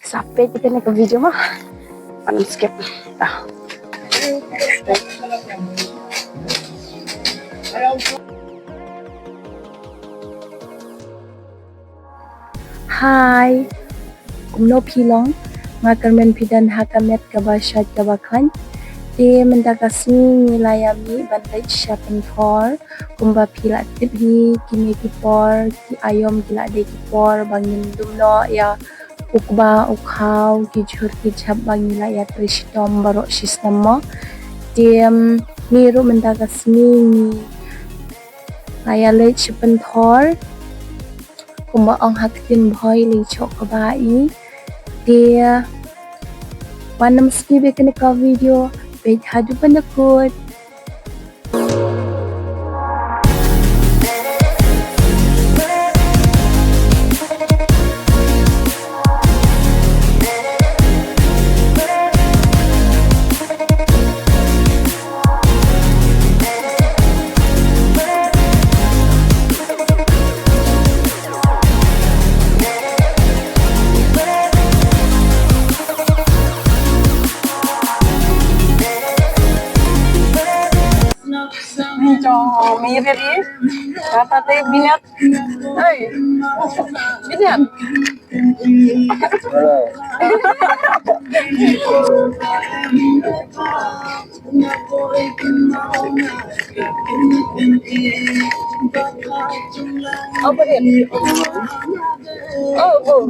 Sampai kita nak ke video mah. Panas skip. Dah. Hai. Kumno pilong. Ngakarmen pidan hakamet kabashat kabakhan. Di mendakasmi nilayami bantai siapin thor. Kumba pila tibhi kini kipor ki ayom gila de kipor bangin dumno ya ukba ukhaw ki jhur ki jhab bangila ya tristom baro system mo. Di miru mendakasmi ni layale siapin thor. Kumba ong haktin boy li chok kabai. Di wanam ski bekan ka video. Baik, hadu penakut. Miri, kata teh binat, hey, binat. Apa dia? Oh.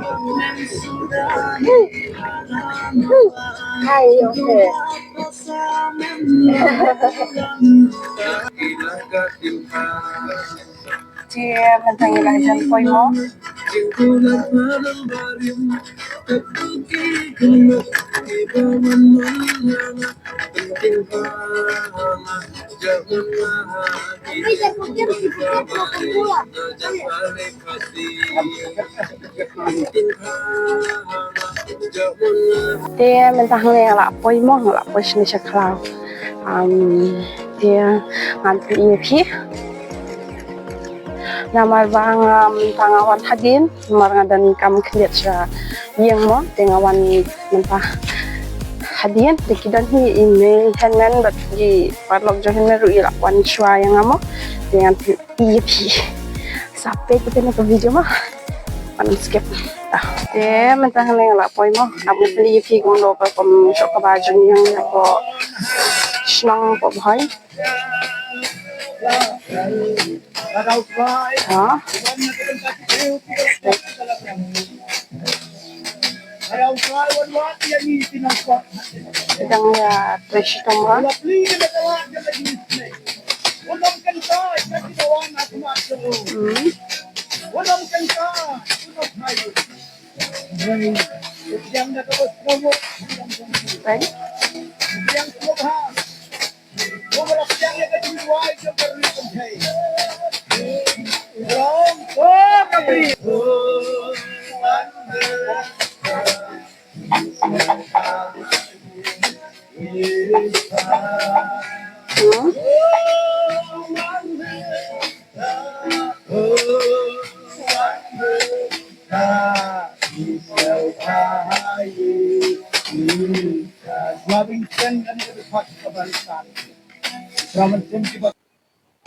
Hai, oke. Dia mentang ilahan koi mo. Dia mentang ngelak koi mo ngelak koi sini seklau. Dia nganti EP. Namar bang tangawan hadin marang dan kam kliat sa yang mo tengawan mentah hadin dikidan hi email hanman bat di parlok johin meru ila wan shwa yang amo dengan EP. Sampai kita nak ke video mah panas skip. Dah. Dia mentah ngelak poi mo abu beli EP gondo ka kom sok ka baju yang ko snang po bhai. Sedang ya trash tomba.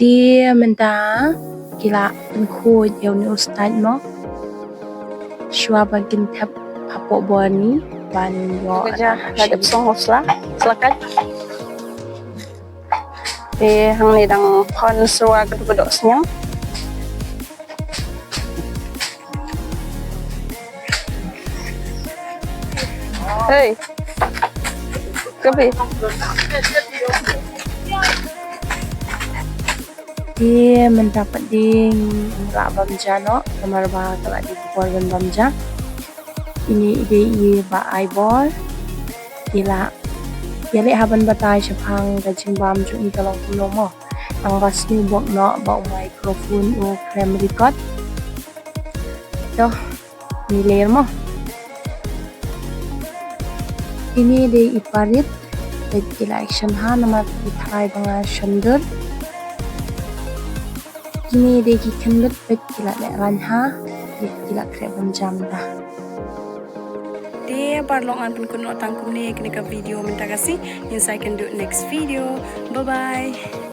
Dia mentah gila penku jauh ni ustaz mo. Shua bagin tap apa bani ban yo. Kerja ada pesong hosla. Silakan. Hang ni dang kon suwa kedua senyang. Hey. Kapi. Dia mendapat ding ngelak bamja no kamar ba kelak di keluarga bamja. Ini ide ba aibor ila yale haban batai sepang dajing bam ju ni tolong kuno mo ang basni bok no ba microphone o cam record to niler mo ini de iparit de election ha nama ithai banga shandur ini de kikenlut bet kila le ranha kila kre bam jam da de parlongan pun kun otang kumne kene ka video minta kasih. Yang saya can do next video. Bye bye.